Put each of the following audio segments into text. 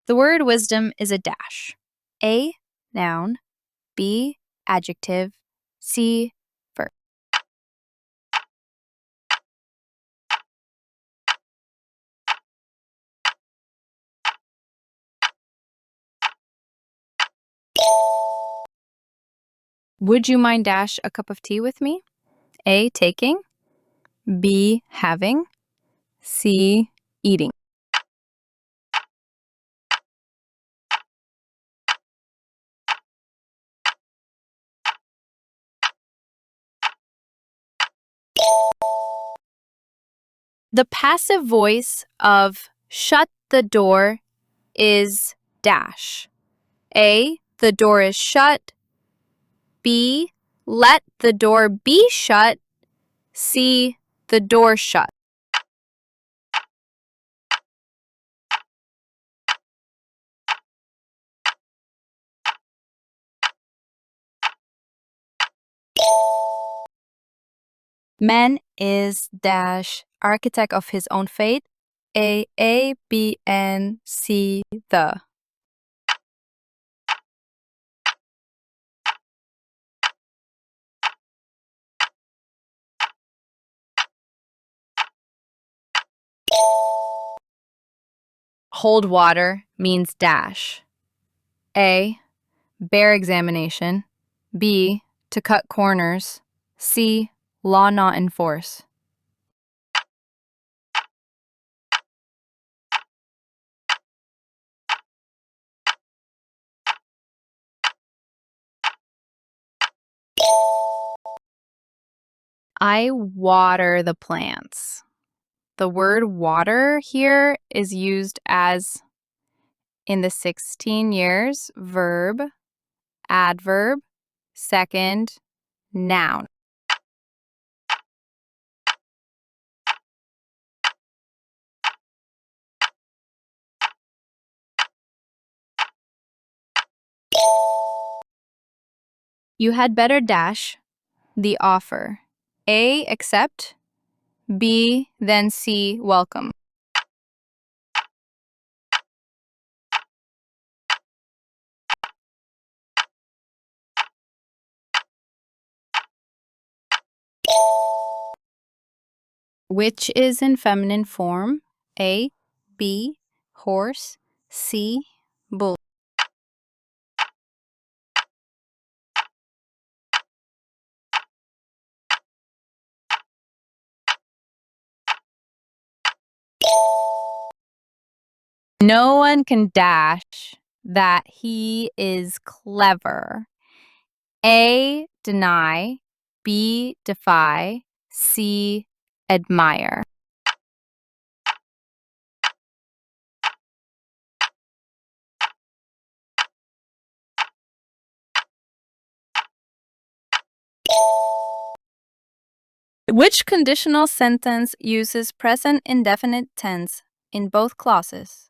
The word wisdom is a dash. A, noun. B, adjective. C, verb. Would you mind dash a cup of tea with me? A, taking. B, having. C, eating. The passive voice of shut the door is dash. A, the door is shut. B, let the door be shut. C, the door shut. Man is dash architect of his own fate. A, B, N, C, the. Hold water means dash. A, bear examination. B, to cut corners. C, law not enforce. I water the plants. The word water here is used as in the 16 years, verb, adverb, second, noun. You had better dash the offer. A, accept. B, then C, welcome. Which is in feminine form? A, B, horse. C, bull. No one can dash that he is clever. A, deny. B, defy. C, admire. Which conditional sentence uses present indefinite tense in both clauses?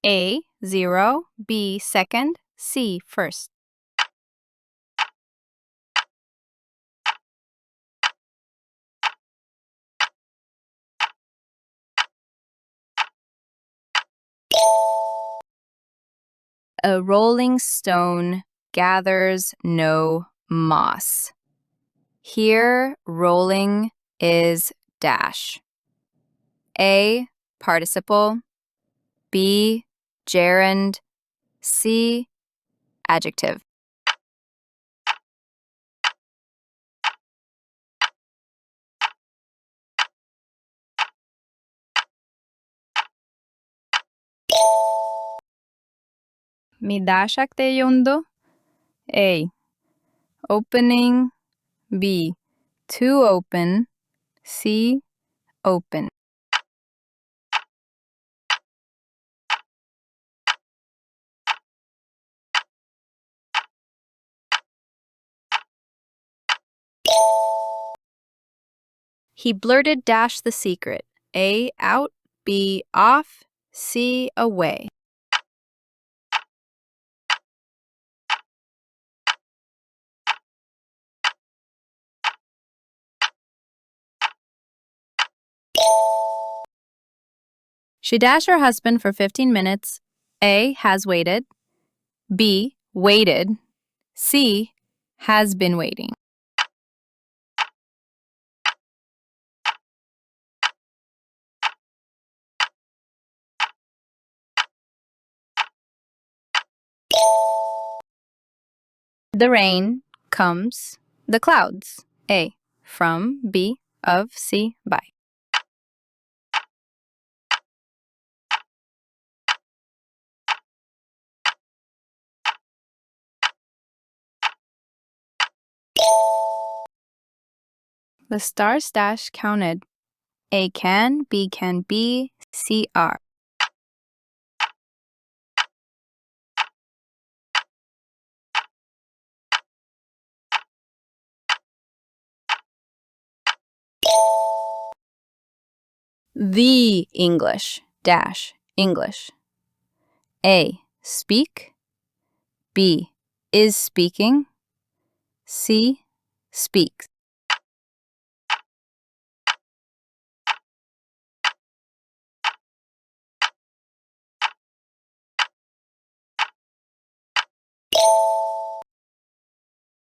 A, 0. B, second. C, first. A rolling stone gathers no moss. Here, rolling is dash. A, participle. B, gerund. C, adjective. Mi dashak te yondo? A, opening. B, to open. C, open. He blurted dash the secret. A, out. B, off. C, away. She dashed her husband for 15 minutes A, has waited. B, waited. C, has been waiting. The rain comes, the clouds. A, from. B, of. C, by. The stars dash counted. A, can. B, can be. C, are. The English dash English. A, speak. B, is speaking. C, speaks.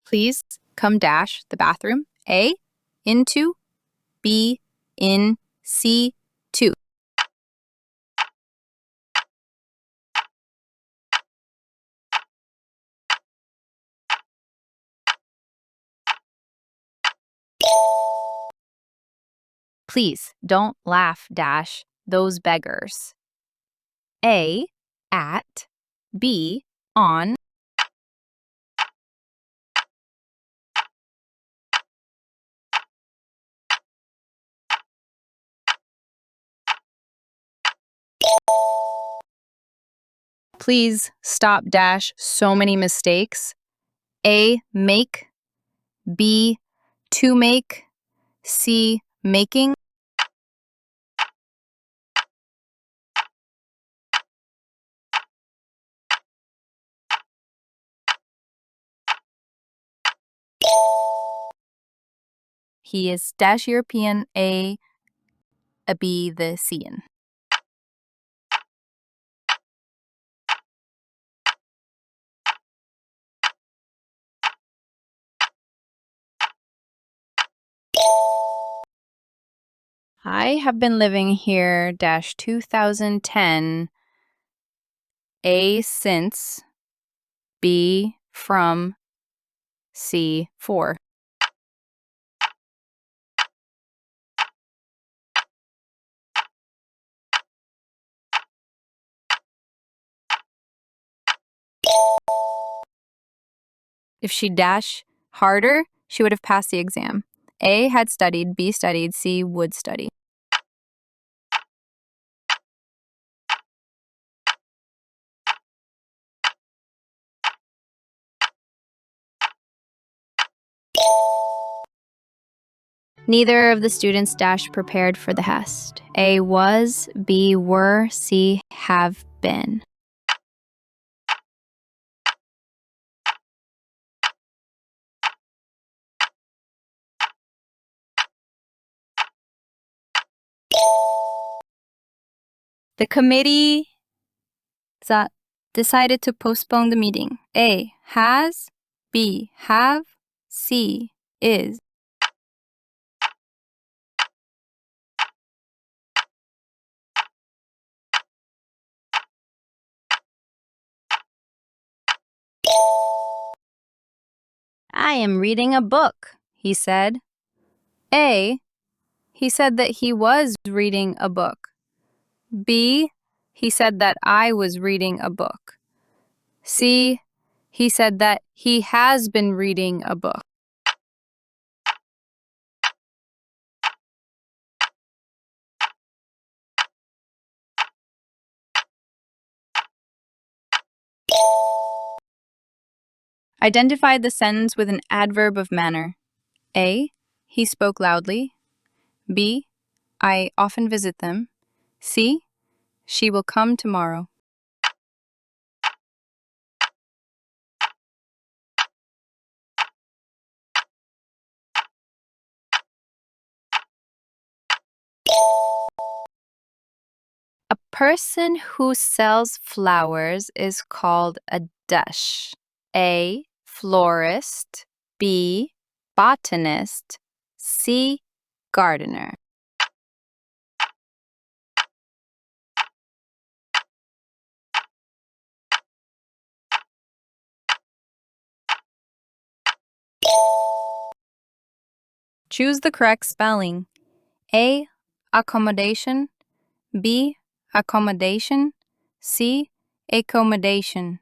Please come dash the bathroom. A, into. B, in. C, to. Please don't laugh dash those beggars. A, at. B, on. Please stop dash so many mistakes. A, make. B, to make. C, making. He is dash European. A B, the Cian. I have been living here dash 2010. A, since. B, from. C, for. If she dash harder, she would have passed the exam. A, had studied. B, studied. C, would study. Neither of the students dash prepared for the test. A, was. B, were. C, have been. The committee decided to postpone the meeting. A, has. B, have. C, is. I am reading a book, he said. A, he said that he was reading a book. B, he said that I was reading a book. C, he said that he has been reading a book. Identify the sentence with an adverb of manner. A, he spoke loudly. B, I often visit them. C, she will come tomorrow. A person who sells flowers is called a dash. A. Florist. B. Botanist. C. Gardener. Choose the correct spelling. A. Accommodation. B. Accommodation. C. Accommodation.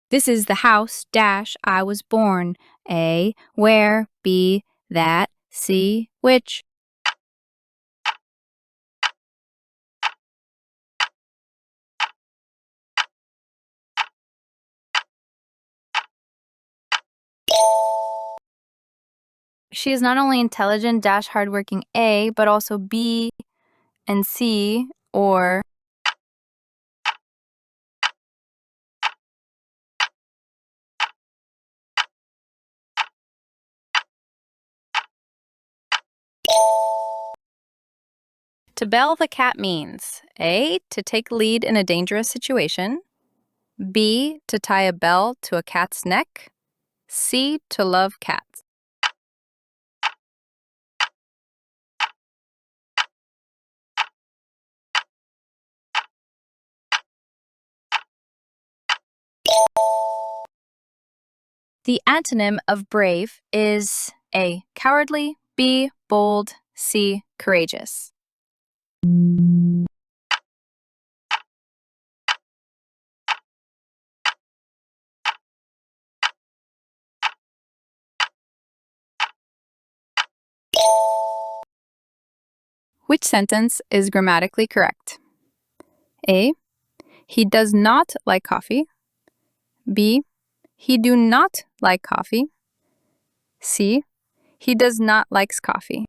This is the house dash I was born. A. Where. B. That. C. Which. She is not only intelligent dash hardworking A, but also B and C, or to bell the cat means A. To take lead in a dangerous situation. B. To tie a bell to a cat's neck. C. To love cats. The antonym of brave is A. Cowardly. B. Bold. C. Courageous. Which sentence is grammatically correct? A. He does not like coffee. B. He do not like coffee. C. He does not likes coffee.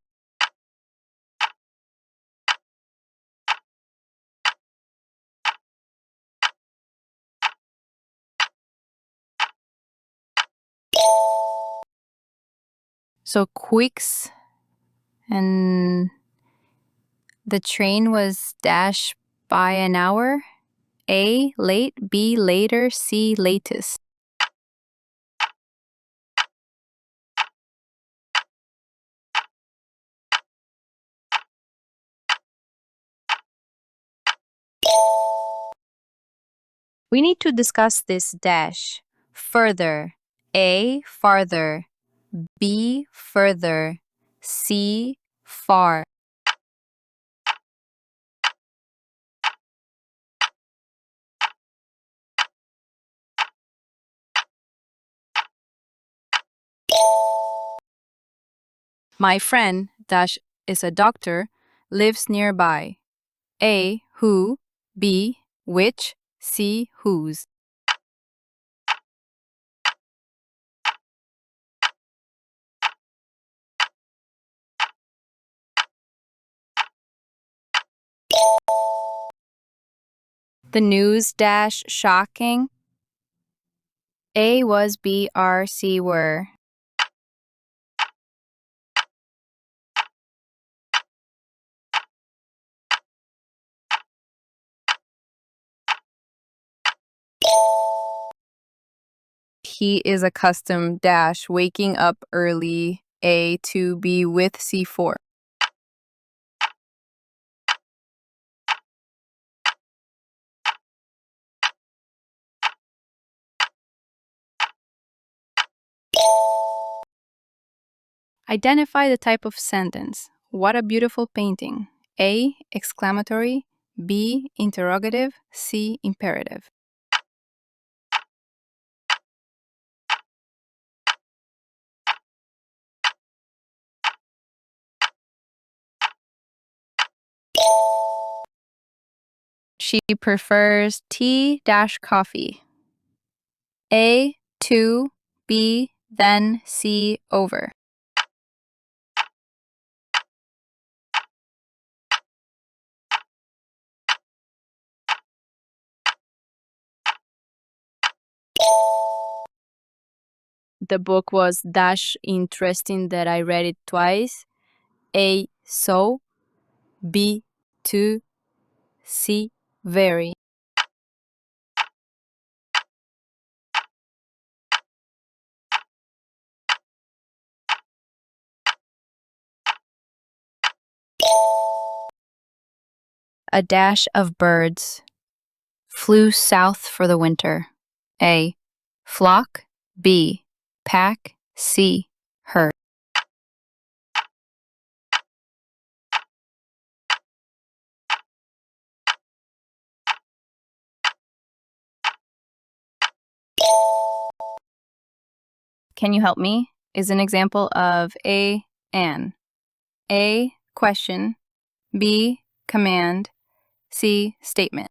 So Quicks and the train was dash by an hour. A. Late. B. Later. C. Latest. We need to discuss this dash further. A. Farther. B. Further. C. Far. My friend dash is a doctor, lives nearby. A. Who. B. Which. C. Whose. The news dash shocking. A was, B are, C were. He is accustomed dash waking up early. A to be with C4. Identify the type of sentence. What a beautiful painting. A. Exclamatory. B. Interrogative. C. Imperative. She prefers tea dash coffee. A. To. B. Then. C. Over. The book was dash interesting that I read it twice. A. So. B. Too. C. Very. A dash of birds flew south for the winter. A. Flock. B. Pack. C. Herd. Can you help me? Is an example of A. An. A. Question. B. Command. C. Statement.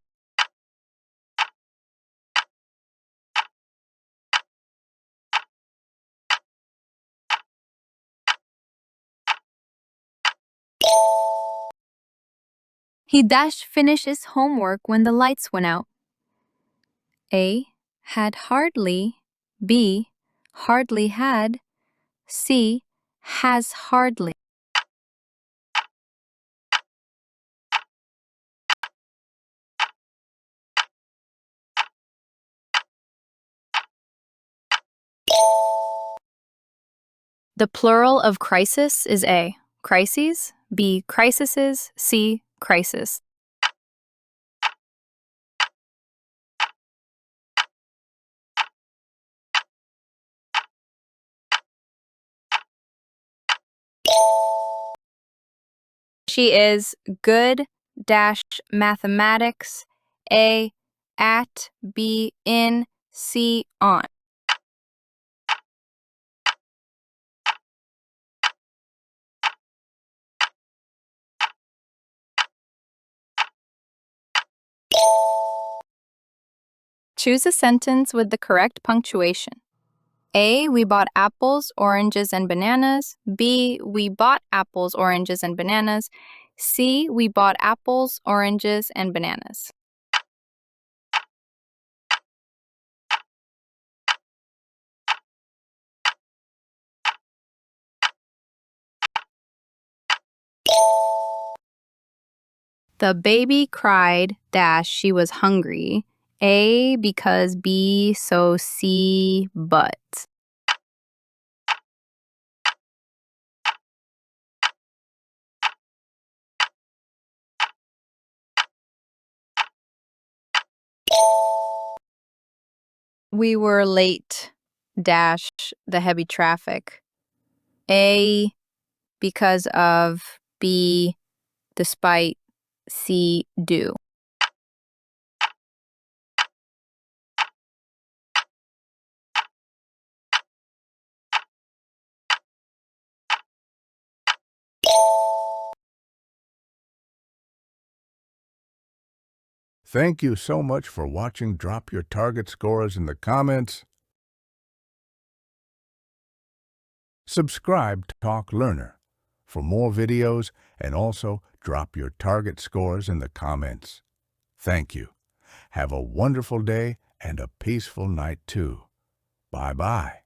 He dashed finish his homework when the lights went out. A. Had hardly. B. Hardly had. C. Has hardly. The plural of crisis is A. Crises. B. Crisises. C. Crisis. She is good dash mathematics. A. At. B. In. C. On. Choose a sentence with the correct punctuation. A. We bought apples, oranges, and bananas. B. We bought apples, oranges, and bananas. C. We bought apples, oranges, and bananas. The baby cried dash she was hungry. A. Because B. So C. But. We were late dash the heavy traffic. A. Because of. B. Despite. C. Due. Thank you so much for watching. Drop your target scores in the comments. Subscribe to Talk Learner for more videos, and also drop your target scores in the comments. Thank you. Have a wonderful day and a peaceful night too. Bye-bye.